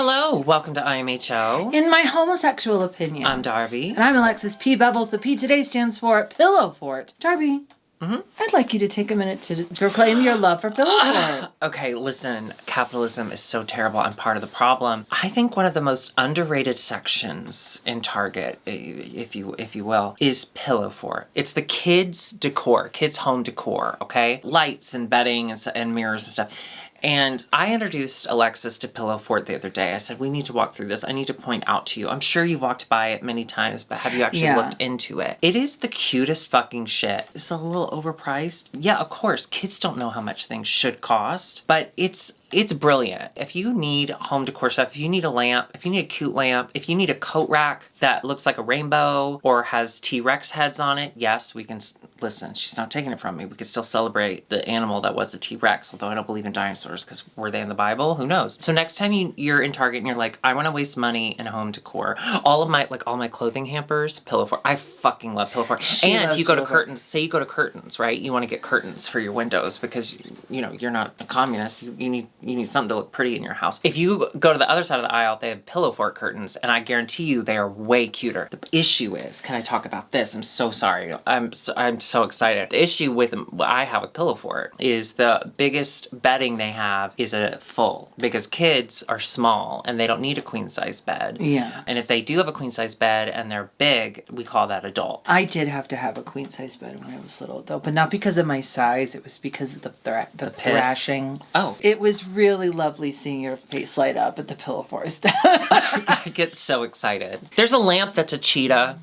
Hello, welcome to IMHO. In my homosexual opinion. I'm Darby. And I'm Alexis P. Bevels. The P today stands for Pillow Fort. Darby, I'd like you to take a minute to proclaim your love for Pillow Fort. Okay, listen, capitalism is so terrible. I'm part of the problem. I think one of the most underrated sections in Target, if you will, is Pillow Fort. It's the kids' decor, kids' home decor, okay? Lights and bedding and mirrors and stuff. And I introduced Alexis to Pillow Fort the other day. I said, we need to walk through this. I need to point out to you. I'm sure you walked by it many times, but have you actually looked into it? It is the cutest fucking shit. It's a little overpriced. Yeah, of course. Kids don't know how much things should cost, but it's brilliant. If you need home decor stuff, if you need a lamp, if you need a cute lamp, if you need a coat rack that looks like a rainbow or has T-Rex heads on it, yes, we can, listen, she's not taking it from me. We can still celebrate the animal that was the T-Rex, although I don't believe in dinosaurs because were they in the Bible? Who knows? So next time you're in Target and you're like, I want to waste money in home decor. All my clothing hampers, Pillow Fort. I fucking love Pillow Fort. And you go to curtains, say you go to curtains, right? You want to get curtains for your windows because, you know, you're not a communist. You need something to look pretty in your house. If you go to the other side of the aisle, they have Pillow Fort curtains, and I guarantee you they are way cuter. The issue is, can I talk about this? I'm so sorry. I'm so excited. The issue with what I have with Pillow Fort is the biggest bedding they have is a full, because kids are small and they don't need a queen size bed. Yeah. And if they do have a queen size bed and they're big, we call that adult. I did have to have a queen size bed when I was little, though, but not because of my size. It was because of the thrashing. Oh. It was really lovely seeing your face light up at the Pillow Fort stuff. I get so excited. There's a lamp that's a cheetah.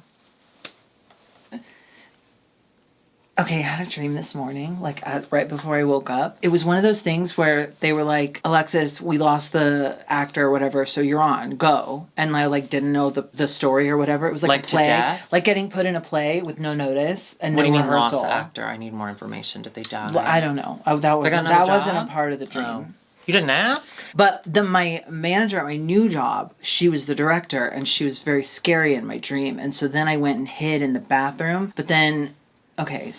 Okay, I had a dream this morning, right before I woke up. It was one of those things where they were like, Alexis, we lost the actor or whatever, so you're on, go. And I didn't know the story or whatever. It was like a play. To death? Like getting put in a play with no notice and what no do you mean rehearsal. lost the actor? I need more information. Did they die? Well, I don't know. That wasn't a part of the dream. Oh. You didn't ask? But my manager at my new job, she was the director, and she was very scary in my dream. And so then I went and hid in the bathroom. But then, okay.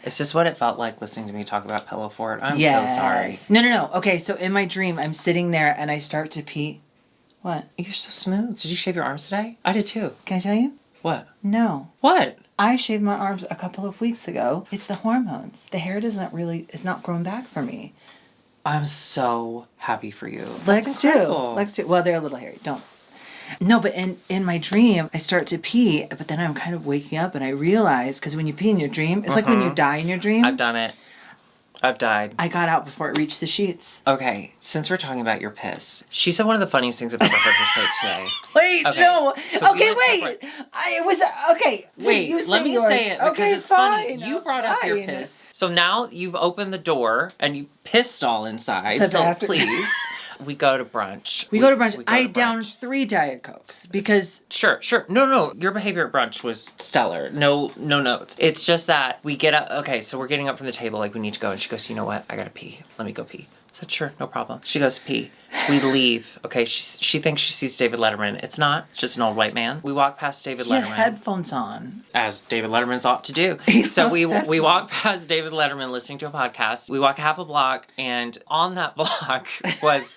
Is this what it felt like listening to me talk about Pillow Fort? I'm so sorry. No. Okay, so in my dream, I'm sitting there and I start to pee. What? You're so smooth. Did you shave your arms today? I did too. Can I tell you? What? No. What? I shaved my arms a couple of weeks ago. It's the hormones. The hair it's not growing back for me. I'm so happy for you. Legs too. Well, they're a little hairy. Don't. No, but in my dream, I start to pee, but then I'm kind of waking up and I realize, because when you pee in your dream, it's like when you die in your dream. I've done it. I've died. I got out before it reached the sheets. Okay, since we're talking about your piss, she said one of the funniest things I've ever heard her say today. Wait, okay. No. So okay, wait. Wait, you let me yours. say it because okay, it's fine. funny. You brought up your piss. So now you've opened the door and you pissed all inside. So please. We go to brunch. I downed 3 Diet Cokes because... Sure. No. Your behavior at brunch was stellar. No notes. It's just that we get up... Okay, so we're getting up from the table like we need to go. And she goes, you know what? I gotta pee. Let me go pee. I said, sure, no problem. She goes, pee. We leave. Okay, she thinks she sees David Letterman. It's not. It's just an old white man. We walk past David Letterman. He had headphones on. As David Letterman's ought to do. So we walk past David Letterman listening to a podcast. We walk half a block, and on that block was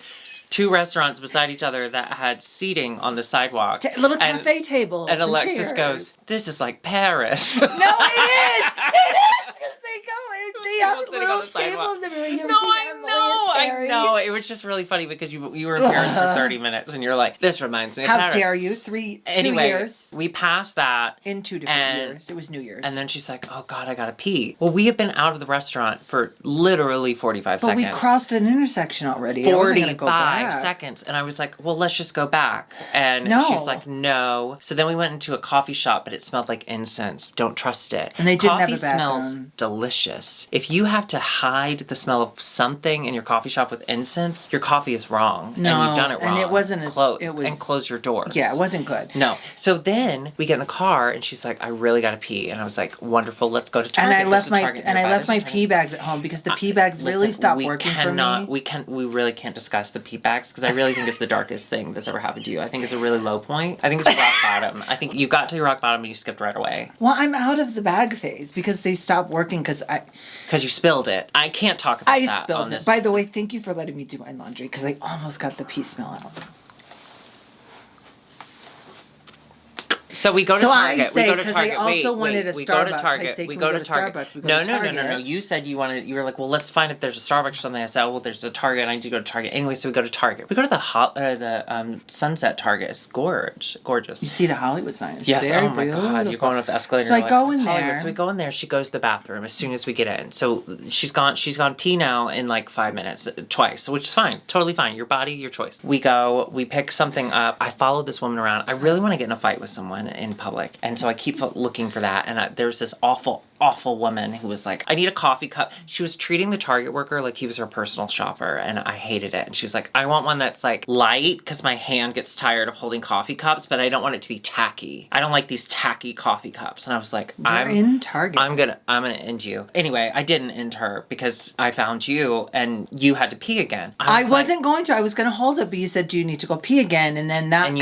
2 restaurants beside each other that had seating on the sidewalk. Little cafe tables. And Alexis goes, this is like Paris. No, it is! It is! Because they have little tables everywhere. No, I know. It was just really funny because you were in Paris for 30 minutes and you're like, this reminds me of Paris. How dare you? 2 years. We passed that. In 2 different years. It was New Year's. And then she's like, oh God, I gotta pee. Well, we have been out of the restaurant for literally 45 seconds. But we crossed an intersection already. 45 seconds. And I was like, well, let's just go back. And she's like, no. So then we went into a coffee shop, but it smelled like incense. Don't trust it. And they didn't have a bathroom. Coffee smells delicious. If you have to hide the smell of something in your coffee shop with incense, your coffee is wrong. No, and you've done it wrong. And it wasn't as... And close your doors. Yeah, it wasn't good. No. So then we get in the car and she's like, I really gotta pee. And I was like, wonderful, let's go to Target. And I left my pee bags at home because the pee bags really stopped working for me. We really can't discuss the pee bags because I really think it's the darkest thing that's ever happened to you. I think it's a really low point. I think it's rock bottom. I think you got to your rock bottom and you skipped right away. Well, I'm out of the bag phase because they stopped working because Because you spilled it. I can't talk about that. I spilled it. By the way, thank you for letting me do my laundry because I almost got the pee smell out. So we go to Target. We go to Target. I also wanted a we Starbucks. go to Target. I say, we can go we to to Target. Starbucks? We go No, to no, no, Target. no, no. You said you wanted. You were like, well, let's find if there's a Starbucks or something. I said, oh, well, there's a Target. And I do go to Target anyway. So we go to Target. We go to the Sunset Target. It's gorgeous. You see the Hollywood sign. It's Yes. very Oh my God. beautiful. You're going up the escalator. So I go "It's in Hollywood." there. So we go in there. She goes to the bathroom as soon as we get in. So she's gone pee now in like 5 minutes twice, which is fine. Totally fine. Your body, your choice. We go. We pick something up. I follow this woman around. I really want to get in a fight with someone in public, and so I keep looking for that. And there's this awful woman who was like, I need a coffee cup. She was treating the Target worker like he was her personal shopper, and I hated it. And she was like, I want one that's like light because my hand gets tired of holding coffee cups, but I don't want it to be tacky. I don't like these tacky coffee cups. And I was like, I'm in Target. I'm gonna end you. Anyway, I didn't end her because I found you and you had to pee again. I wasn't going to. I was going to hold it, but you said, do you need to go pee again? And then that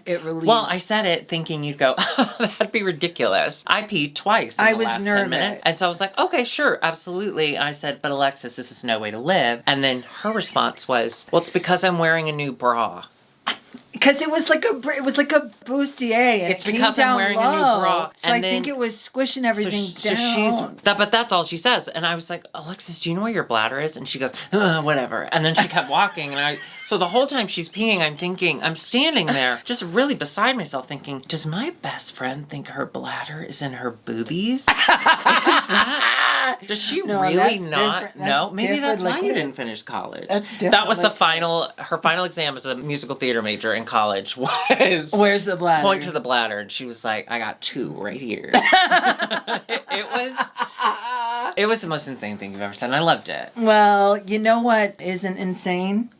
it released. Well, I said it thinking you'd go, oh, that'd be ridiculous. I peed twice in the last 10 minutes. And so I was like, okay, sure, absolutely. And I said, but Alexis, this is no way to live. And then her response was, well, it's because I'm wearing a new bra. Because it was like a bustier, and it's because I'm wearing a new bra. So I think it was squishing everything down. But that's all she says. And I was like, Alexis, do you know where your bladder is? And she goes, whatever. And then she kept walking, and so the whole time she's peeing, I'm standing there, just really beside myself, thinking, does my best friend think her bladder is in her boobies? Does she really not know? Maybe that's why you didn't finish college. That's different. That was her final exam as a musical theater major in college was, where's the bladder? Point to the bladder. And she was like, I got 2 right here. It was the most insane thing you've ever said, and I loved it. Well, you know what isn't insane?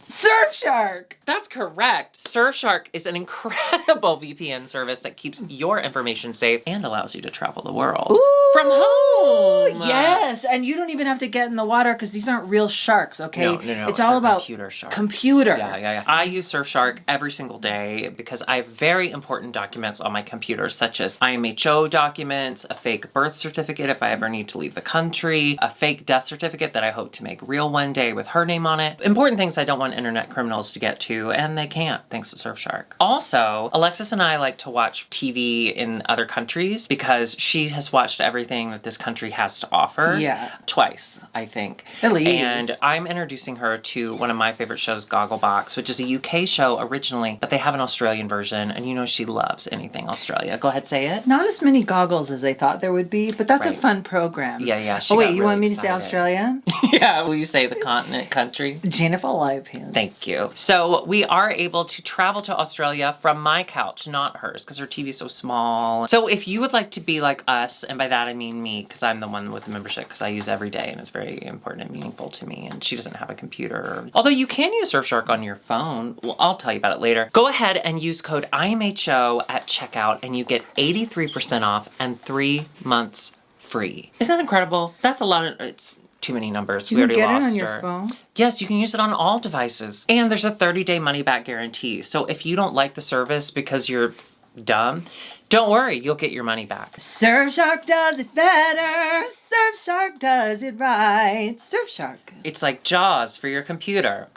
Surfshark! That's correct. Surfshark is an incredible VPN service that keeps your information safe and allows you to travel the world. Ooh, from home. Yes, and you don't even have to get in the water because these aren't real sharks, okay? No. It's all about computer sharks. Computer. Yeah. I use Surfshark every single day because I have very important documents on my computer, such as IMHO documents, a fake birth certificate if I ever need to leave the country, a fake death certificate that I hope to make real one day with her name on it. Important things I don't want internet criminals to get to, and they can't, thanks to Surfshark. Also, Alexis and I like to watch TV in other countries because she has watched everything that this country has to offer. Yeah. Twice, I think. At least. And I'm introducing her to one of my favorite shows, Gogglebox, which is a UK show originally, but they have an Australian version, and you know she loves anything Australia. Go ahead, say it. Not as many goggles as I thought there would be, but that's a fun program. Yeah. Oh, wait, you want me to say Australia? Yeah, will you say the continent, country? Jennifer Lopez. Thank you. So we are able to travel to Australia from my couch, not hers, because her TV is so small. So if you would like to be like us, and by that I mean me, because I'm the one with the membership, because I use every day, and it's very important and meaningful to me, and she doesn't have a computer. Although you can use Surfshark on your phone. Well, I'll tell you about it later. Go ahead and use code IMHO at checkout, and you get 83% off and 3 months free. Isn't that incredible? That's a lot of... It's too many numbers. You we already can get lost it on her. your phone? Yes, you can use it on all devices. And there's a 30-day money-back guarantee. So if you don't like the service because you're dumb, don't worry, you'll get your money back. Surfshark does it better. Surfshark does it right. Surfshark. It's like Jaws for your computer.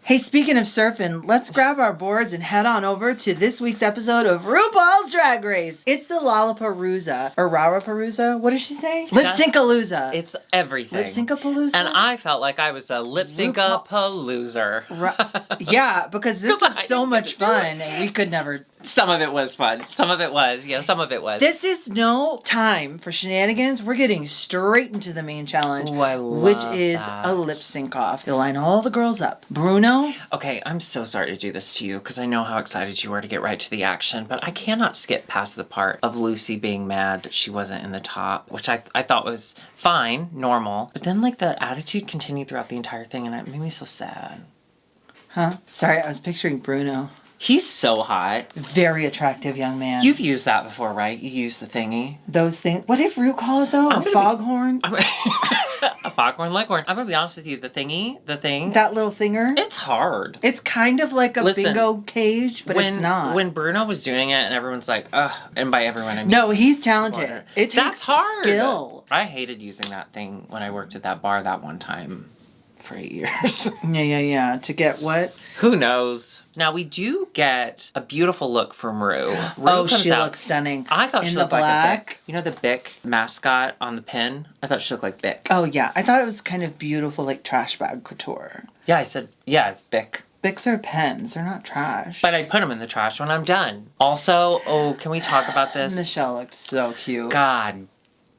Hey, speaking of surfing, let's grab our boards and head on over to this week's episode of RuPaul's Drag Race. It's the LaLaPaRuza, or RaRaPaRuza. What does she say? Lip-sync-a-loser. It's everything. Lip-sync-a-palooza? And I felt like I was a lip-sync-a-paloozer. Yeah, because this was so much fun, and we could never... Some of it was fun. Some of it was. Yeah, some of it was. This is no time for shenanigans. We're getting straight into the main challenge, Ooh, I love which is that. a lip sync off. You'll line all the girls up. Bruno? Okay, I'm so sorry to do this to you because I know how excited you were to get right to the action, but I cannot skip past the part of Lucy being mad that she wasn't in the top, which I thought was fine, normal. But then, like, the attitude continued throughout the entire thing, and it made me so sad. Huh? Sorry, I was picturing Bruno. He's so hot. Very attractive young man. You've used that before, right? You used the thingy. Those things. What did Rue call it though? A foghorn? A foghorn leghorn. I'm gonna be honest with you. The thing. That little thinger? It's hard. It's kind of like a bingo cage, but it's not. When Bruno was doing it and everyone's like, ugh, and by everyone I mean... No, he's talented. It takes That's hard. skill. I hated using that thing when I worked at that bar that one time for 8 years. Yeah. To get what? Who knows? Now, we do get a beautiful look from Rue. She looks stunning. I thought she looked black. like a Bic. You know the Bic mascot on the pin? I thought she looked like Bic. Oh, yeah. I thought it was kind of beautiful, like trash bag couture. Yeah, I said, yeah, Bic. Bics are pens. They're not trash. But I put them in the trash when I'm done. Also, can we talk about this? Michelle looked so cute. God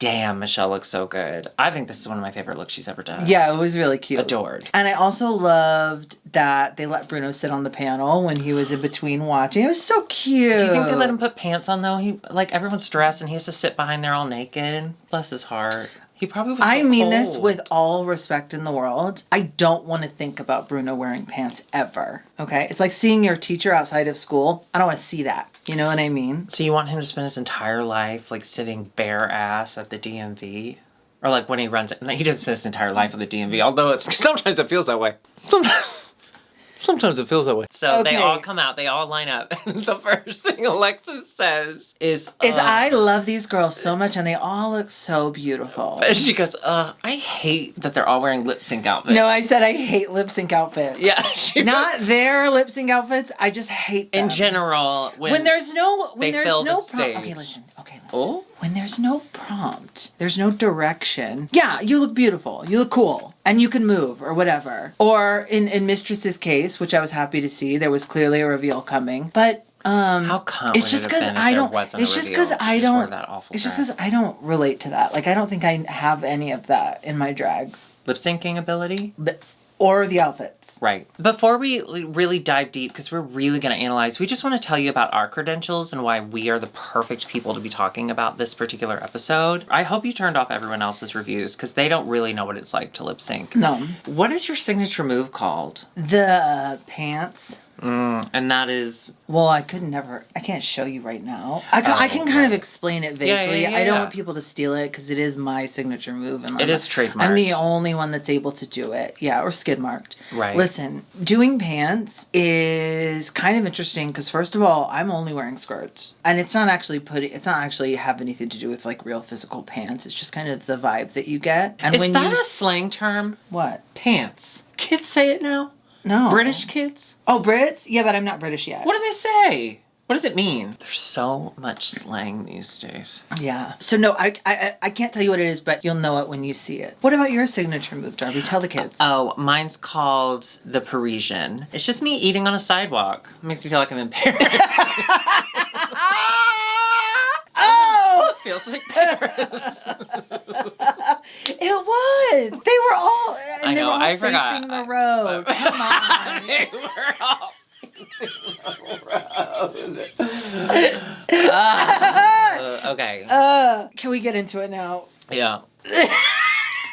damn, Michelle looks so good. I think this is one of my favorite looks she's ever done. Yeah, it was really cute. Adored. And I also loved that they let Bruno sit on the panel when he was in between watching. It was so cute. Do you think they let him put pants on though? He everyone's dressed and he has to sit behind there all naked. Bless his heart. He probably was so I mean cold. this with all respect in the world. I don't want to think about Bruno wearing pants ever. Okay? It's like seeing your teacher outside of school. I don't want to see that. You know what I mean? So you want him to spend his entire life like sitting bare ass at the DMV? Or like when he runs it. He doesn't spend his entire life at the DMV, although sometimes it feels that way. Sometimes it feels that way. So they all come out, they all line up, and the first thing Alexis says is I love these girls so much, and they all look so beautiful. And she goes, I hate that they're all wearing lip sync outfits. No, I said I hate lip sync outfits. Yeah. Not their lip sync outfits, I just hate them. In general, when there's no prompt. Okay, listen. Oh? When there's no prompt, there's no direction. Yeah, you look beautiful. You look cool. And you can move or whatever. Or in Mistress's case, which I was happy to see, there was clearly a reveal coming. But how come it's just because I don't. It's just because I don't. It's just because I don't relate to that. Like I don't think I have any of that in my drag lip syncing ability. Or the outfits. Right. Before we really dive deep, because we're really going to analyze, we just want to tell you about our credentials and why we are the perfect people to be talking about this particular episode. I hope you turned off everyone else's reviews, because they don't really know what it's like to lip sync. No. What is your signature move called? The pants. And that is... Well, I can't show you right now. I can kind of explain it vaguely. Yeah. I don't want people to steal it because it is my signature move. And it is trademarked. I'm the only one that's able to do it. Yeah, or skid marked. Right. Listen, doing pants is kind of interesting because first of all, I'm only wearing skirts. And it's not actually have anything to do with like real physical pants. It's just kind of the vibe that you get. And is that a slang term? What? Pants. Kids say it now? No. British kids? Oh, Brits? Yeah, but I'm not British yet. What do they say? What does it mean? There's so much slang these days. Yeah. So no, I can't tell you what it is, but you'll know it when you see it. What about your signature move, Darby? Tell the kids. Oh, mine's called the Parisian. It's just me eating on a sidewalk. It makes me feel like I'm in Paris. Oh! Feels like Paris. It was. They were all. And I they know. were all I forgot. facing the road. Come on. They were all facing the road. Okay. Can we get into it now? Yeah.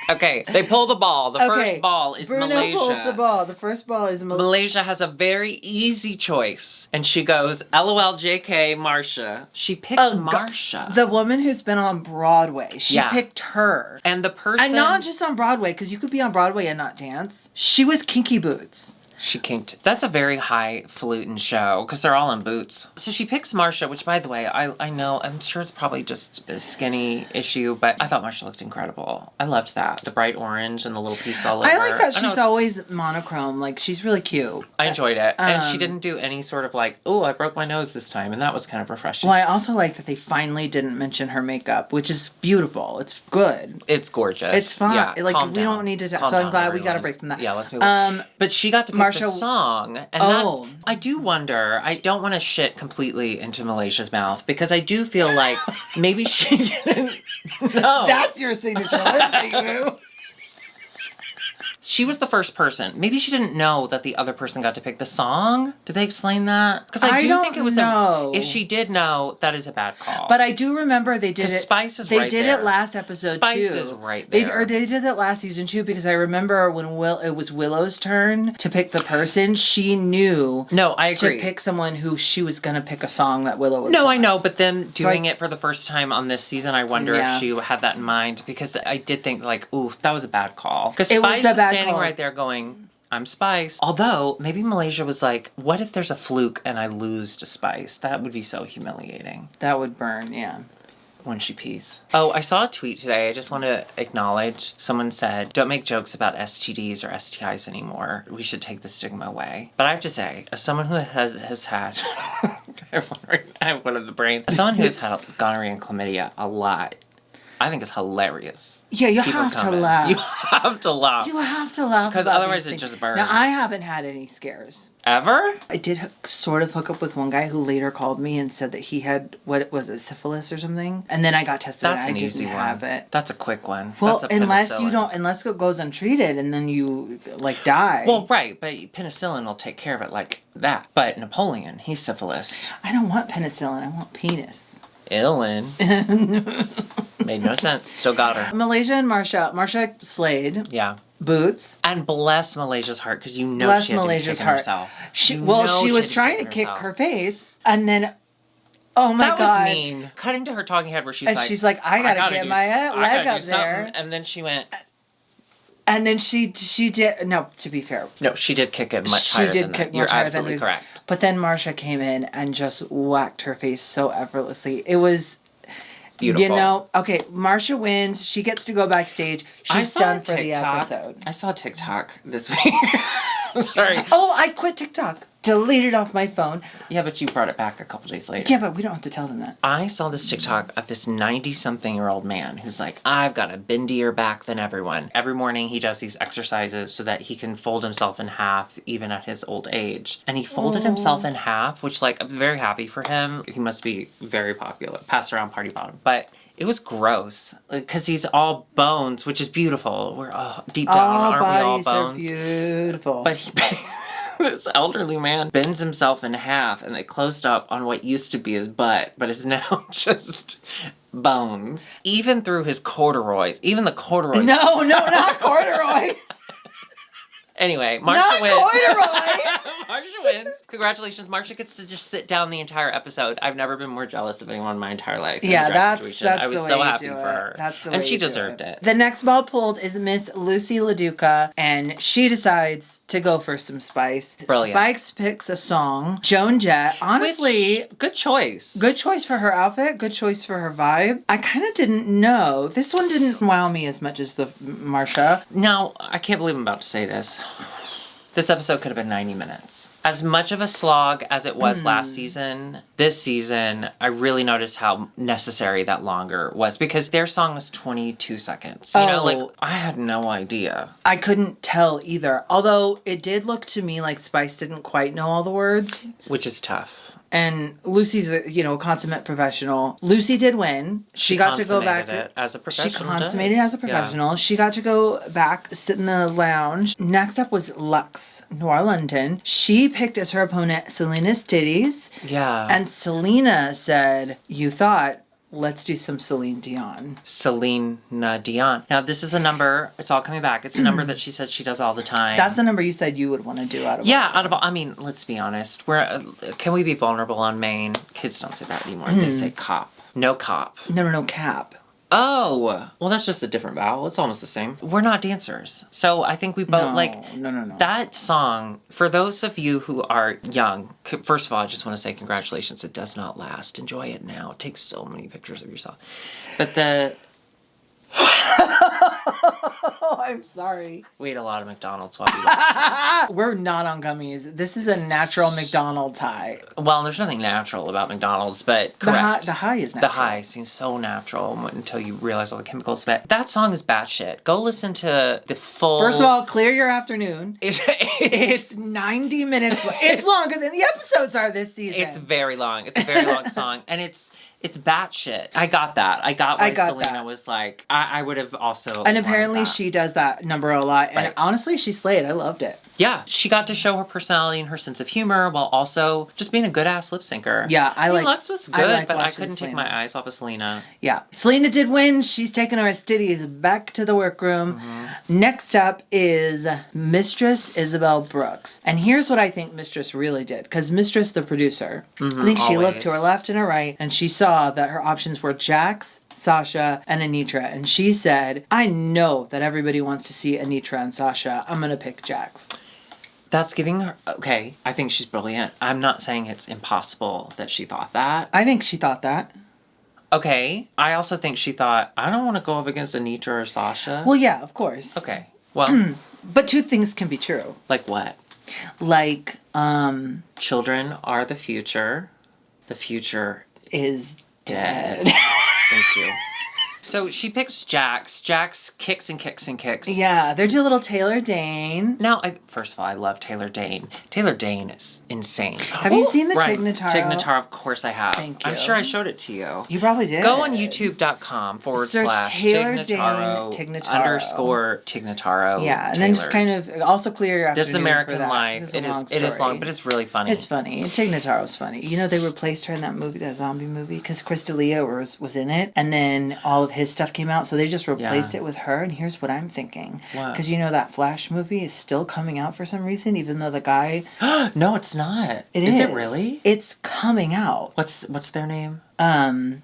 Okay, they pull the ball. The first ball is Bruno Malaysia. pulls the ball. The first ball is Malaysia has a very easy choice. And she goes, LOL JK, Marsha. She picked Marsha. The woman who's been on Broadway. She picked her. And the person... And not just on Broadway, because you could be on Broadway and not dance. She was Kinky Boots. She kinked. That's a very highfalutin show, because they're all in boots. So she picks Marsha, which, by the way, I know, I'm sure it's probably just a skinny issue, but I thought Marsha looked incredible. I loved that. The bright orange and the little piece all over. I like that she's always monochrome. Like, she's really cute. I enjoyed it. And she didn't do any sort of like, oh, I broke my nose this time, and that was kind of refreshing. Well, I also like that they finally didn't mention her makeup, which is beautiful. It's good. It's gorgeous. It's fine. Yeah, like, calm we down. don't need to... Calm so I'm down, glad everyone. we got a break from that. Yeah, let's move on. But she got to pick the song. And that's... I do wonder... I don't want to shit completely into Malaysia's mouth, because I do feel like maybe she didn't know. That's your signature lip sync move. She was the first person. Maybe she didn't know that the other person got to pick the song. Did they explain that? Because I do think it was if she did know, that is a bad call. But I do remember they did it. Spice is they right did there. it last episode Spice too. is right there. They did it last season too, because I remember when it was Willow's turn to pick the person, she knew No, I agree. to pick someone who she was gonna pick a song that Willow would No, pick. I know, but then doing it for the first time on this season, I wonder Yeah. if she had that in mind, because I did think like, ooh, that was a bad call. Because It was Spice a is bad standing call. right there going, I'm Spice. Although, maybe Malaysia was like, what if there's a fluke and I lose to Spice? That would be so humiliating. That would burn, yeah. When she pees. Oh, I saw a tweet today. I just want to acknowledge. Someone said, don't make jokes about STDs or STIs anymore. We should take the stigma away. But I have to say, as someone who has had... I have one of the brain. As someone who has had gonorrhea and chlamydia a lot, I think it's hilarious. Yeah, you People have to comment. laugh. You have to laugh. You have to laugh. Because about otherwise these it things. just burns. Now, I haven't had any scares. Ever? I did sort of hook up with one guy who later called me and said that he had, what was it, syphilis or something? And then I got tested That's and an I easy didn't one. have it. That's a quick one. Well, That's a unless penicillin. it goes untreated and then you, like, die. Well, right, but penicillin will take care of it like that. But Napoleon, he's syphilis. I don't want penicillin. I want penis. Illin. Made no sense. Still got her. Malaysia and Marsha slayed. Yeah. Boots. And bless Malaysia's heart, because you know Bless she had Malaysia's to be kicking heart. herself. She You was know had trying to be kick herself. her face, and then, oh my that god. was mean. Cutting to her talking head where she's And like, she's like, I gotta get my I leg gotta up do there. something. And then she went, And then she did, no, to be fair. no, she did kick it much She higher did than kick that. You're much higher than absolutely it. correct. But then Marsha came in and just whacked her face so effortlessly. It was... Beautiful. You know, okay, Marsha wins. She gets to go backstage. I She's saw done a for the TikTok. episode. I saw TikTok this week. Sorry. Oh, I quit TikTok. Deleted off my phone. Yeah, but you brought it back a couple days later. Yeah, but we don't have to tell them that. I saw this TikTok of this 90-something-year-old man who's like, I've got a bendier back than everyone. Every morning he does these exercises so that he can fold himself in half even at his old age. And he folded himself in half, which, like, I'm very happy for him. He must be very popular. Pass around party bottom. But it was gross because he's all bones, which is beautiful. We're all deep down, aren't we all bodies are bones? beautiful. But this elderly man bends himself in half and they closed up on what used to be his butt, but is now just bones. Even through his corduroys. Even the corduroys. No, not corduroys. Anyway, Marsha Not wins. corduroys. Marsha wins. Congratulations. Marsha gets to just sit down the entire episode. I've never been more jealous of anyone in my entire life. Yeah, in a drag that's situation. I was the way so you happy do for it. her. That's the way and she you do deserved it. The next ball pulled is Miss Lucy LaDuca, and she decides to go for some spice. Brilliant. Spikes picks a song. Joan Jett, honestly, Which, good choice. good choice for her outfit. Good choice for her vibe. I kind of didn't know. This one didn't wow me as much as the Marsha. Now, I can't believe I'm about to say this. This episode could have been 90 minutes. As much of a slog as it was last season, this season, I really noticed how necessary that longer was because their song was 22 seconds. You know, like, I had no idea. I couldn't tell either. Although it did look to me like Spice didn't quite know all the words. Which is tough. And Lucy's a consummate professional. Lucy did win. She got to go back. It as a professional. She consummated as a professional. Yeah. She got to go back, sit in the lounge. Next up was Lux Noir London. She picked as her opponent Selena's titties. Yeah. And Selena said, you thought, let's do some Celine Dion. Selena Dion. Now, this is a number. It's all coming back. It's a number that she says she does all the time. That's the number you said you would want to do out of Yeah, all. out of all. I mean, let's be honest. Can we be vulnerable on Maine? Kids don't say that anymore. They say cop. No cop. No, cap. Oh, well, that's just a different vowel. It's almost the same. We're not dancers. So I think we both, No. that song, for those of you who are young, first of all, I just want to say congratulations. It does not last. Enjoy it now. Take so many pictures of yourself. But Oh, I'm sorry. we ate a lot of McDonald's while we watched. We're not on gummies. This is a natural McDonald's high. Well, there's nothing natural about McDonald's, but correct. The high is natural. The high seems so natural until you realize all the chemicals. But that song is batshit. Go listen to the full... First of all, clear your afternoon. It's It's 90 minutes. It's longer than the episodes are this season. It's very long. It's a very long song. And it's batshit. I got that. I got why I got Selena that. was like, I would have also. And apparently wanted that. she does that number a lot. And Right. honestly, she slayed. I loved it. Yeah, she got to show her personality and her sense of humor while also just being a good ass lip syncer. Yeah, I like. Lex was I good, like but I watching couldn't take Selena. my eyes off of Selena. Yeah. Selena did win. She's taking our studies back to the workroom. Next up is Mistress Isabel Brooks. And here's what I think Mistress really did. Because Mistress, the producer, I think she looked to her always. left and her right, and she saw that her options were Jax, Sasha, and Anitra. And she said, I know that everybody wants to see Anitra and Sasha. I'm going to pick Jax. That's giving her. Okay, I think she's brilliant. I'm not saying it's impossible that she thought that. I think she thought that. Okay, I also think she thought, I don't want to go up against Anitra or Sasha. Well, yeah, of course. Okay, well, But two things can be true. like what? Like, Children are the future. The future is dead. dead. Thank you. So she picks Jax. Jax kicks and kicks and kicks. Yeah, they're doing a little Taylor Dane. Now, first of all, I love Taylor Dane. Taylor Dane is insane. Have you seen the right. Tig Notaro? Tig Notaro, of course I have. Thank I'm you. sure I showed it to you. You probably did. Go on youtube.com Search / Taylor Tig Notaro, Dane, Tig Notaro. underscore Tig Notaro. Yeah, and then just Taylor. kind of also clear your This afternoon American for that, 'cause Life. it's a It long is long, story. but it's really funny. It's funny. And Tig Notaro's funny. You know, they replaced her in that movie, that zombie movie, because Chris D'Elia was in it, and then all of his stuff came out, so they just replaced it with her. And here's what I'm thinking, What? because you know that Flash movie is still coming out for some reason, even though the guy. No, it's not. It is it really? It's coming out. What's their name? The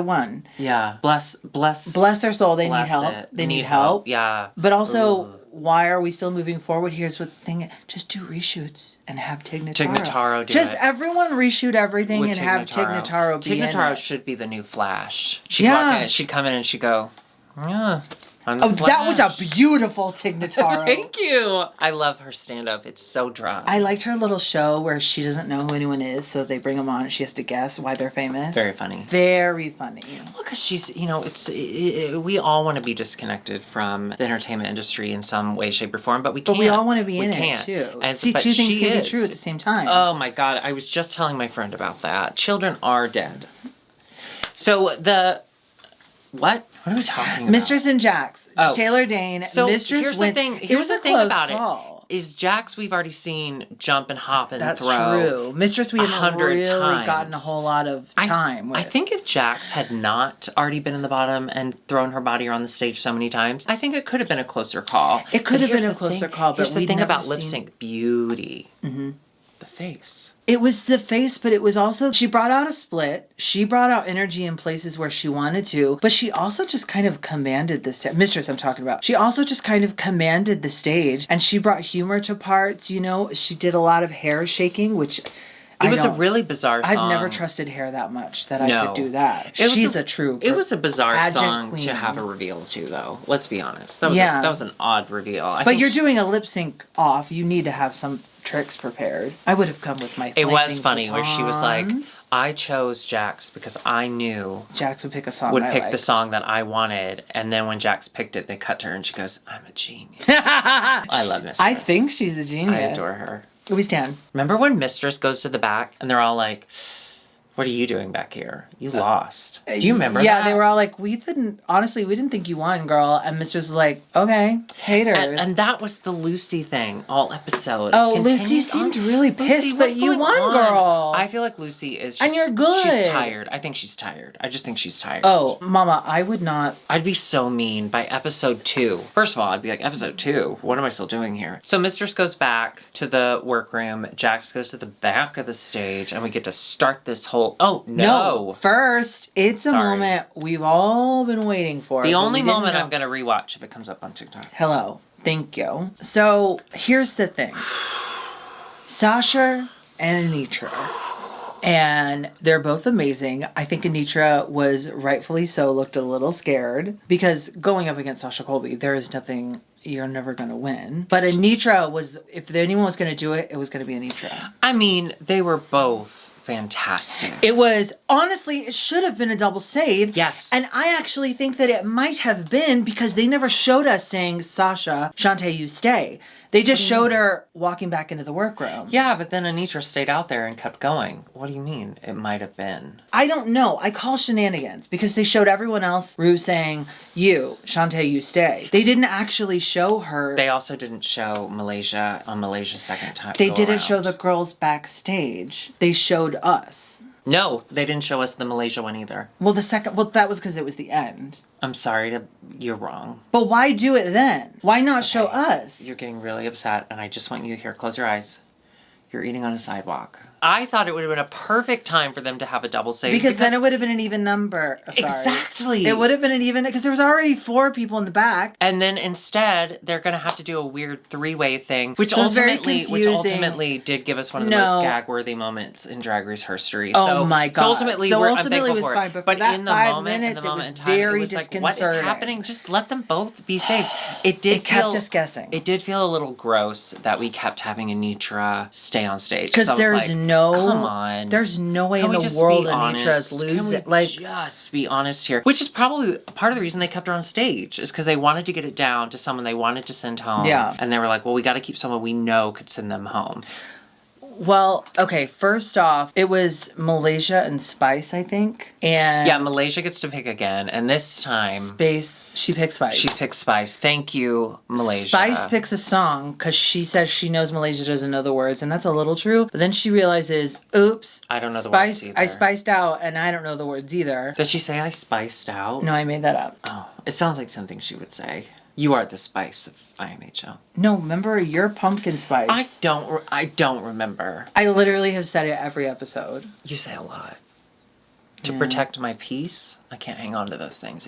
one. Yeah. Bless Bless their soul. They need bless help. it. They need help. Yeah. But also, Ugh. why are we still moving forward? Here's what the thing: just do reshoots and have Tig Notaro. Tig Notaro do Just it. everyone reshoot everything With and have Tig Notaro be Tig in Notaro it. should be the new Flash. She'd Yeah. walk in, she'd come in and she'd go, yeah. I'm the Oh, that was a Flash." beautiful Tig Notaro. Thank you. I love her stand-up. It's so dry. I liked her little show where she doesn't know who anyone is, so they bring them on and she has to guess why they're famous. Very funny. Very funny. Well, because she's, we all want to be disconnected from the entertainment industry in some way, shape, or form, but we can't. But we all want to be We in can't. it, too. And, See, but two things she can is. be true at the same time. Oh my God. I was just telling my friend about that. Children are dead. So what? What are we talking about? Mistress and Jax. Oh. Taylor Dane. So Mistress here's went, the thing. it Here's was the a thing close about call. it. Is Jax we've already seen jump and hop and That's throw. true. Mistress, we haven't 100 really times. gotten a whole lot of time with. I think if Jax had not already been in the bottom and thrown her body around the stage so many times, I think it could have been a closer call. It could But have been here's a the closer thing- call, but here's the we'd thing never about lip seen- sync beauty. Mm-hmm. The face. It was the face, but it was also, she brought out a split. She brought out energy in places where she wanted to, but she also just kind of commanded the stage. Mistress, I'm talking about. She also just kind of commanded the stage, and she brought humor to parts, you know. She did a lot of hair shaking, which It was a really bizarre song. I've never trusted hair that much that I No. could do that. It was She's a true. It was a bizarre pageant song queen. to have a reveal to, though. Let's be honest. That was Yeah. that was an odd reveal. I But think you're doing a lip sync off. You need to have some tricks prepared. I would have come with my. It was flaming funny where she was like, batons. I chose Jax because I knew Jax would pick a song. would I pick the liked. song that I wanted, and then when Jax picked it, they cut to her and she goes, "I'm a genius." I love Mistress. I think she's a genius. I adore her. We stand. Remember when Mistress goes to the back and they're all like, "What are you doing back here? You lost." Do you remember Yeah, that? they were all like, we didn't think you won, girl. And Mistress was like, okay, haters. And that was the Lucy thing all episode. Oh, Continued Lucy seemed really pissed, Lucy, but what's you going won, on? girl. I feel like Lucy is just, And you're good. She's tired. I think she's tired. I just think she's tired. Oh, Mama, I would not. I'd be so mean by episode 2. First of all, I'd be like, episode 2? What am I still doing here? So Mistress goes back to the workroom. Jax goes to the back of the stage, and we get to start this whole... Oh, no. First, it's a Sorry. moment we've all been waiting for. The but only we didn't moment know. I'm going to rewatch if it comes up on TikTok. Hello. Thank you. So, here's the thing. Sasha and Anitra. And they're both amazing. I think Anitra was rightfully so looked a little scared because going up against Sasha Colby, there is nothing, you're never going to win. But Anitra was, if anyone was going to do it, it was going to be Anitra. I mean, they were both fantastic. It was, honestly, it should have been a double save. Yes. And I actually think that it might have been because they never showed us saying, Sasha, Shantae, you stay. They just showed her walking back into the workroom. Yeah, but then Anitra stayed out there and kept going. What do you mean? It might have been. I don't know. I call shenanigans because they showed everyone else, Rue saying, you, Shantae, you stay. They didn't actually show her. They also didn't show Malaysia on Malaysia's second time. They didn't show the girls backstage. They showed us. No, they didn't show us the Malaysia one either. Well, that was because it was the end. I'm sorry, you're wrong. But why do it then? Why not show us? You're getting really upset, and I just want you here. Close your eyes. You're eating on a sidewalk. I thought it would have been a perfect time for them to have a double save. Because then it would have been an even number. Sorry. Exactly. It would have been an even, because there was already 4 people in the back. And then instead, they're going to have to do a weird 3-way thing, which So ultimately did give us one of the most gag-worthy moments in Drag Race history. Oh my God. So ultimately, I'm thankful it was for fine, it. but But for that in the 5 moment, minutes, in the moment it in was time, very it was like, disconcerting. what is happening? Just let them both be safe. It kept us guessing. It did feel a little gross that we kept having Anitra stay on stage. Because there's come on. There's no way in Can we the just world be Anitra's honest? losing. Can we just be honest here? Which is probably part of the reason they kept her on stage, is because they wanted to get it down to someone they wanted to send home. Yeah. And they were like, well, we got to keep someone we know could send them home. Well, okay, first off, it was Malaysia and Spice, I think. And yeah, Malaysia gets to pick again, and this time she picks Spice. She picks Spice. Thank you, Malaysia. Spice picks a song because she says she knows Malaysia doesn't know the words, and that's a little true. But then she realizes, oops, I don't know the words either. I spiced out, and I don't know the words either. Did she say I spiced out? No, I made that up. Oh, it sounds like something she would say. You are the spice of IMHO. No, remember, you're pumpkin spice. I don't remember. I literally have said it every episode. You say a lot. To protect my peace, I can't hang on to those things.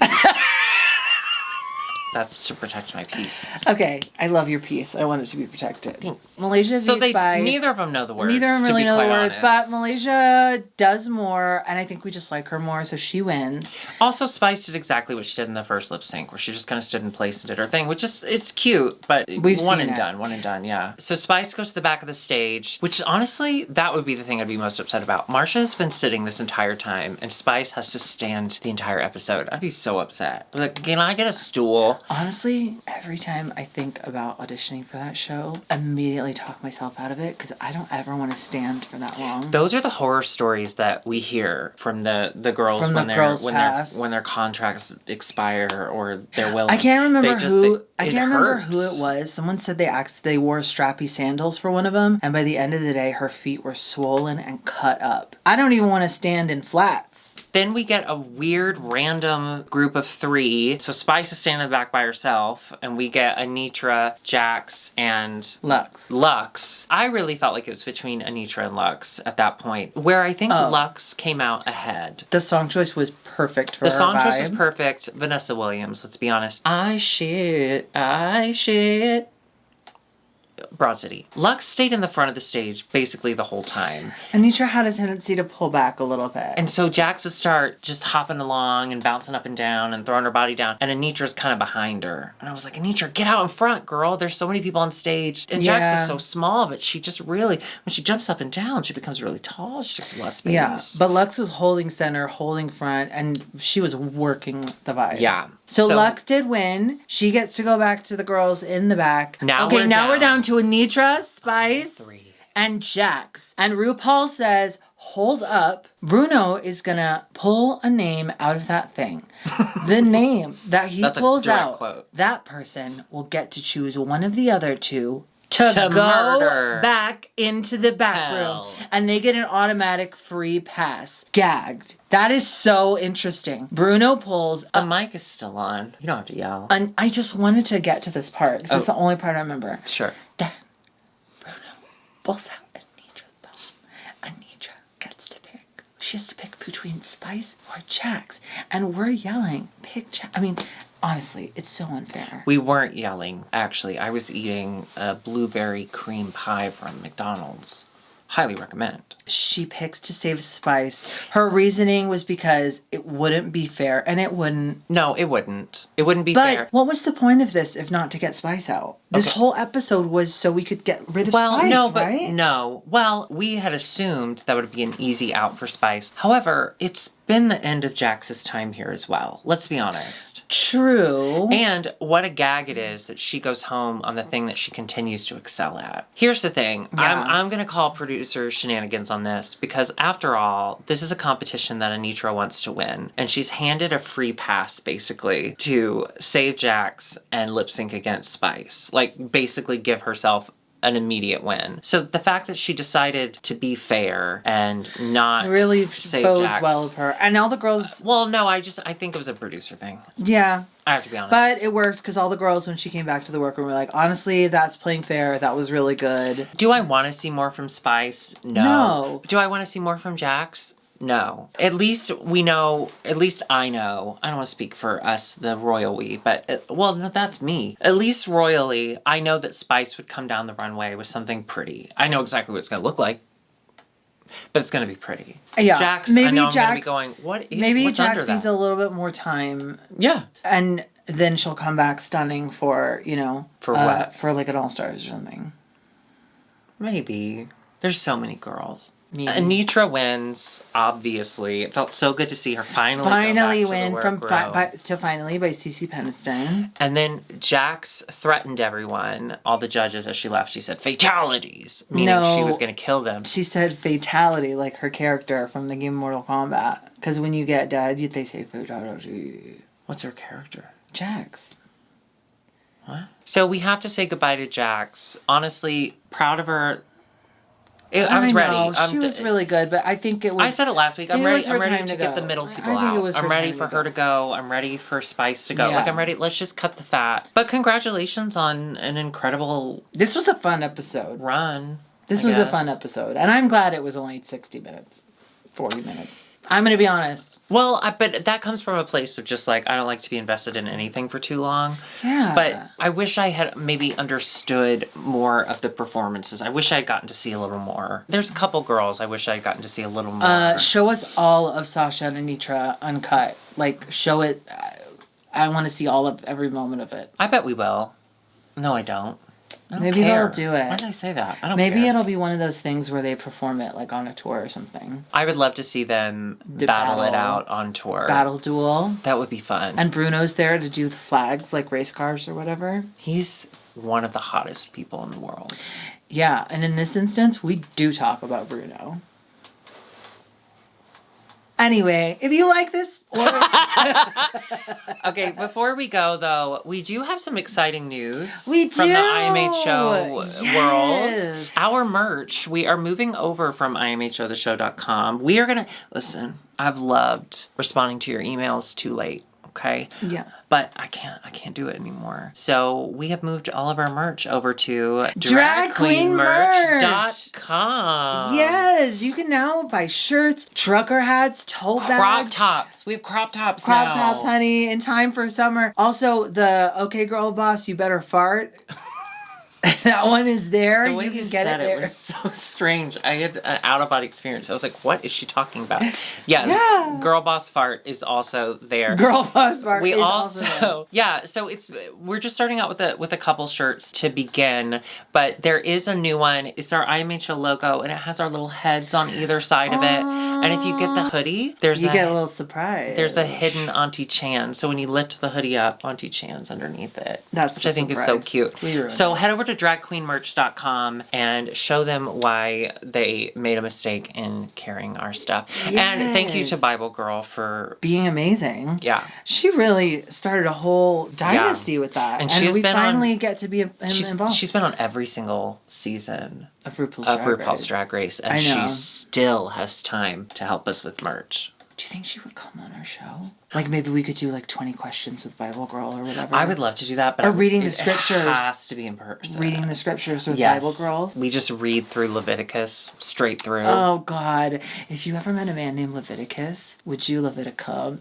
That's to protect my peace. Okay, I love your peace. I want it to be protected. Thanks. Malaysia So Spice. neither of them know the words. Neither of them really know the words, honest. but Malaysia does more, and I think we just like her more, so she wins. Also, Spice did exactly what she did in the first lip sync, where she just kind of stood in place and did her thing, which is, it's cute, but one and done, yeah. So Spice goes to the back of the stage, which honestly, that would be the thing I'd be most upset about. Marsha's been sitting this entire time, and Spice has to stand the entire episode. I'd be so upset. Like, can I get a stool? Honestly, every time I think about auditioning for that show, I immediately talk myself out of it because I don't ever want to stand for that long. Those are the horror stories that we hear from the girls when their contracts expire or they're willing. I can't remember who it was. Someone said they wore strappy sandals for one of them, and by the end of the day, her feet were swollen and cut up. I don't even want to stand in flats. Then we get a weird random group of 3. So Spice is standing in the back by herself, and we get Anitra, Jax, and Lux. I really felt like it was between Anitra and Lux at that point, where I think Lux came out ahead. The song choice was perfect for her The song choice vibe. was perfect. Vanessa Williams, let's be honest. I shit. Broad City. Lux stayed in the front of the stage basically the whole time. Anitra had a tendency to pull back a little bit. And so Jax would start just hopping along and bouncing up and down and throwing her body down. And Anitra's kind of behind her. And I was like, Anitra, get out in front, girl. There's so many people on stage. And Jax is so small, but she just really, when she jumps up and down, she becomes really tall. She takes a lot of space. Yeah, but Lux was holding center, holding front, and she was working the vibe. Yeah. So Lux did win. She gets to go back to the girls in the back. Now we're down to Anitra, Spice, and Jax. And RuPaul says, hold up. Bruno is gonna pull a name out of that thing. The name that he pulls out, quote. That person will get to choose one of the other 2 to go murder. Back into the back room. And they get an automatic free pass. Gagged. That is so interesting. Bruno pulls... The mic is still on. You don't have to yell. And I just wanted to get to this part, because it's the only part I remember. Sure. Then Bruno pulls out Anitra's phone. Anitra gets to pick. She has to pick between Spice or Jax. And we're yelling, pick Jax. I mean... Honestly, it's so unfair. We weren't yelling, actually. I was eating a blueberry cream pie from McDonald's. Highly recommend. She picks to save Spice. Her reasoning was because it wouldn't be fair, and it wouldn't. No, it wouldn't. It wouldn't be fair. But what was the point of this if not to get Spice out? This whole episode was so we could get rid of Spice, right? No. Well, we had assumed that would be an easy out for Spice. However, it's been the end of Jax's time here as well. Let's be honest. True. And what a gag it is that she goes home on the thing that she continues to excel at. Here's the thing. Yeah. I'm going to call producer shenanigans on this because after all, this is a competition that Anitra wants to win. And she's handed a free pass basically to save Jax and lip sync against Spice. Like basically give herself an immediate win. So the fact that she decided to be fair and not really save bodes Jax, well of her. And all the girls... well, no, I think it was a producer thing. Yeah. I have to be honest. But it worked because all the girls, when she came back to the workroom, were like, honestly, that's playing fair. That was really good. Do I want to see more from Spice? No. Do I want to see more from Jax? No. At least we know, at least I know, I don't want to speak for us, the royal we, but, well, no, that's me. At least royally, I know that Spice would come down the runway with something pretty. I know exactly what it's going to look like, but it's going to be pretty. Yeah. Jax, maybe I know Jax, I'm going to be going, what is, maybe what's Jax under that? needs a little bit more time. Yeah. And then she'll come back stunning for, you know. For what? For like an All-Stars or something. Maybe. There's so many girls. Maybe. Anitra wins, obviously. It felt so good to see her finally win from by Cece Peniston. And then Jax threatened everyone, all the judges, as she left. She said, fatalities, meaning she was going to kill them. She said fatality, like her character from the game Mortal Kombat. Because when you get dead, they say fatality. What's her character? Jax. What? So we have to say goodbye to Jax. Honestly, proud of her. I was ready. She was really good, but I think it was... I said it last week. I'm ready to get the middle people out. I'm ready for her to go. I'm ready for Spice to go. Yeah. Like, I'm ready. Let's just cut the fat. But congratulations on an incredible... This was a fun episode. Run. This was a fun episode. And I'm glad it was only 60 minutes. 40 minutes. I'm going to be honest. Well, but that comes from a place of just like, I don't like to be invested in anything for too long. Yeah. But I wish I had maybe understood more of the performances. I wish I had gotten to see a little more. There's a couple girls I wish I had gotten to see a little more. Show us all of Sasha and Anitra uncut. Like, show it. I want to see every moment of it. I bet we will. No, I don't. Maybe they'll do it. Why did I say that? I don't Maybe care. it'll be one of those things where they perform it like on a tour or something. I would love to see them battle it out on tour. Battle duel. That would be fun. And Bruno's there to do the flags, like race cars or whatever. He's one of the hottest people in the world. Yeah, and in this instance, we do talk about Bruno. Anyway, if you like this... Okay, before we go, though, we do have some exciting news from the IMHO world. Our merch, we are moving over from IMHOtheSHOW.com. We are going to... Listen, I've loved responding to your emails too late. Okay. Yeah. But I can't do it anymore. So we have moved all of our merch over to dragqueenmerch.com. Yes, you can now buy shirts, trucker hats, tote bags. Crop tops. We have crop tops Crop now. tops, honey, in time for summer. Also, the Okay Girl Boss, You Better Fart. That one is there. The way you get it there. It was so strange. I had an out-of-body experience. I was like, what is she talking about? Yes, yeah. Girl Boss Fart is also there. Girl Boss Fart is also there. Yeah, so we're just starting out with a couple shirts to begin, but there is a new one. It's our IMHO logo, and it has our little heads on either side of it. And if you get the hoodie, you get a little surprise. There's a hidden Auntie Chan. So when you lift the hoodie up, Auntie Chan's underneath it. Which I think is so cute. So head over to dragqueenmerch.com and show them why they made a mistake in carrying our stuff. Yes. And thank you to Bible Girl for being amazing. Yeah. She really started a whole dynasty with that. And we finally get to be involved. She's been on every single season of RuPaul's Drag Race. And she still has time to help us with merch. Do you think she would come on our show? Like maybe we could do like 20 questions with Bible Girl or whatever. I would love to do that, but reading the scriptures. It has to be in person. Reading the scriptures with Bible Girl. We just read through Leviticus straight through. Oh God! If you ever met a man named Leviticus, would you Levitica?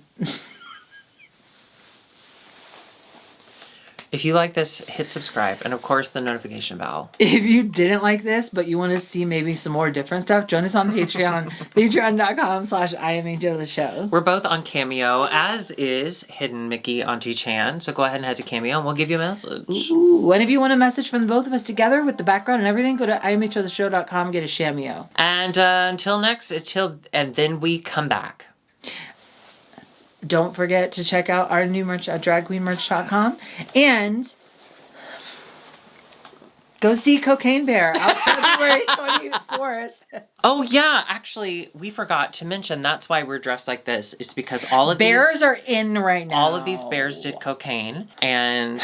If you like this, hit subscribe and of course the notification bell. If you didn't like this, but you want to see maybe some more different stuff, join us on Patreon, patreon.com/IMHOtheSHOW. We're both on Cameo, as is Hidden Mickey Auntie Chan. So go ahead and head to Cameo and we'll give you a message. Ooh, and if you want a message from both of us together with the background and everything, go to IMHOtheSHOW.com, get a Cameo. And and then we come back. don't forget to check out our new merch at dragqueenmerch.com. And go see Cocaine Bear out February 24th. Oh, yeah. Actually, we forgot to mention that's why we're dressed like this. It's because all of bears are in right now. All of these bears did cocaine. And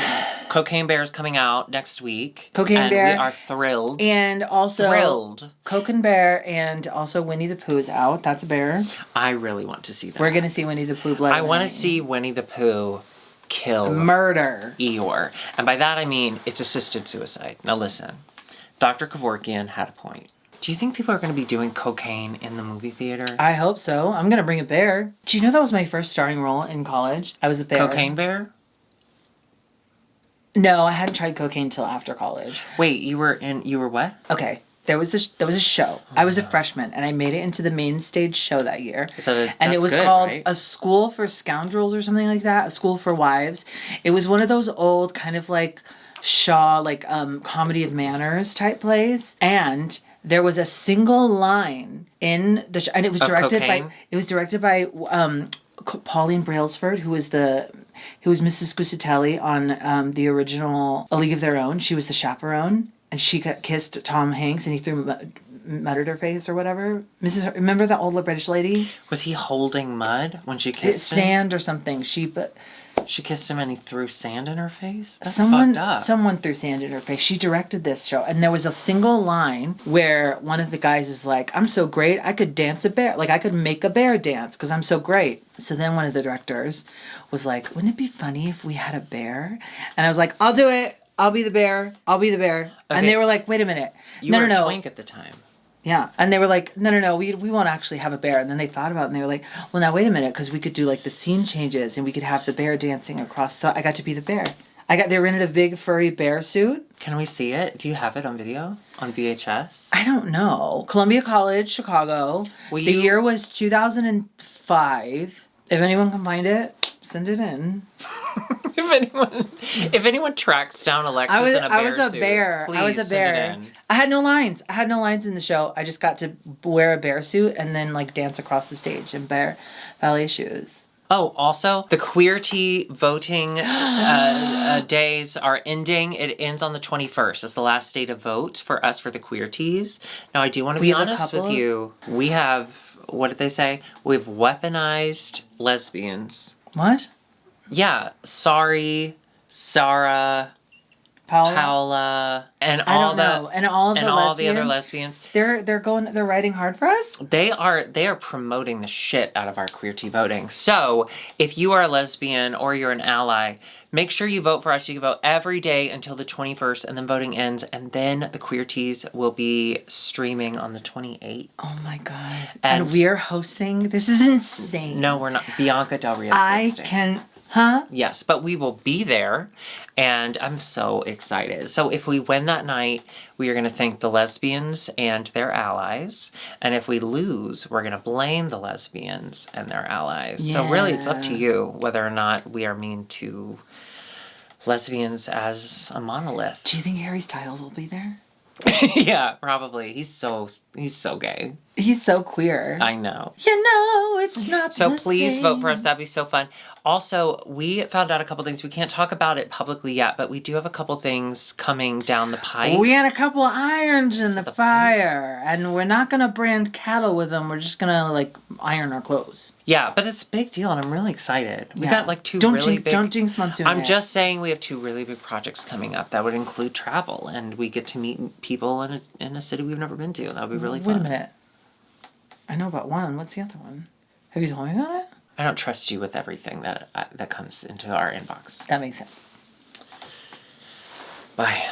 Cocaine Bear is coming out next week. Cocaine Bear. We are thrilled. And also... Thrilled. Cocaine Bear and also Winnie the Pooh is out. That's a bear. I really want to see that. We're going to see Winnie the Pooh blood. I want to see Winnie the Pooh kill... Murder. Eeyore. And by that I mean it's assisted suicide. Now listen. Dr. Kevorkian had a point. Do you think people are going to be doing cocaine in the movie theater? I hope so. I'm going to bring a bear. Do you know that was my first starring role in college? I was a bear. Cocaine Bear? No, I hadn't tried cocaine till after college. Wait, you were what? Okay. There was a show. I was a freshman, and I made it into the main stage show that year. And it was called right? A School for Scoundrels or something like that. A School for Wives. It was one of those old kind of like Shaw, like Comedy of Manners type plays. And there was a single line in the show, and it was directed by Pauline Brailsford, who was Mrs. Gusatelli on the original A League of Their Own. She was the chaperone, and she kissed Tom Hanks, and he threw mud at her face or whatever. Remember that old British lady? Was he holding mud when she kissed him? Sand or something. She kissed him and he threw sand in her face? That's fucked up. Someone threw sand in her face. She directed this show. And there was a single line where one of the guys is like, I'm so great, I could dance a bear. Like, I could make a bear dance because I'm so great. So then one of the directors was like, wouldn't it be funny if we had a bear? And I was like, I'll do it. I'll be the bear. I'll be the bear. Okay. And they were like, wait a minute. You were a twink at the time. Yeah. And they were like, no, we won't actually have a bear. And then they thought about it and they were like, well, now wait a minute, because we could do like the scene changes and we could have the bear dancing across. So I got to be the bear. They were in a big furry bear suit. Can we see it? Do you have it on video? On VHS? I don't know. Columbia College, Chicago. The year was 2005. If anyone can find it, send it in. if anyone tracks down Alexis in a bear I was a bear. Suit, I was a bear. I had no lines. In the show. I just got to wear a bear suit and then like dance across the stage in bear ballet shoes. Oh, also, the queer tea voting days are ending. It ends on the 21st. It's the last day to vote for us for the queer teas. Now, I do want to be honest with you. We have, what did they say? We've weaponized lesbians. What? Yeah. Sorry, Sarah, Paola, and all the other lesbians. They're writing hard for us? They are promoting the shit out of our queer tea voting. So if you are a lesbian or you're an ally, make sure you vote for us. You can vote every day until the 21st, and then voting ends, and then the queer teas will be streaming on the 28th. Oh my god. And we're hosting? This is insane. No, we're not. Bianca Del Rio is hosting. Huh? Yes, but we will be there, and I'm so excited. So if we win that night, we are going to thank the lesbians and their allies, and if we lose, we're going to blame the lesbians and their allies. Yeah. So really, it's up to you whether or not we are mean to lesbians as a monolith. Do you think Harry Styles will be there? Yeah, probably. He's so gay. He's so queer. I know. It's not so please vote for us. That'd be so fun. Also, we found out a couple things. We can't talk about it publicly yet, but we do have a couple things coming down the pipe. We had a couple of irons in the fire, and we're not going to brand cattle with them. We're just going to, like, iron our clothes. Yeah, but it's a big deal, and I'm really excited. We got, like, Don't jinx Monsoon. I'm just saying we have two really big projects coming up that would include travel, and we get to meet people in a city we've never been to. That would be really fun. Wait a minute. I know about one. What's the other one? Have you told me about it? I don't trust you with everything that comes into our inbox. That makes sense. Bye.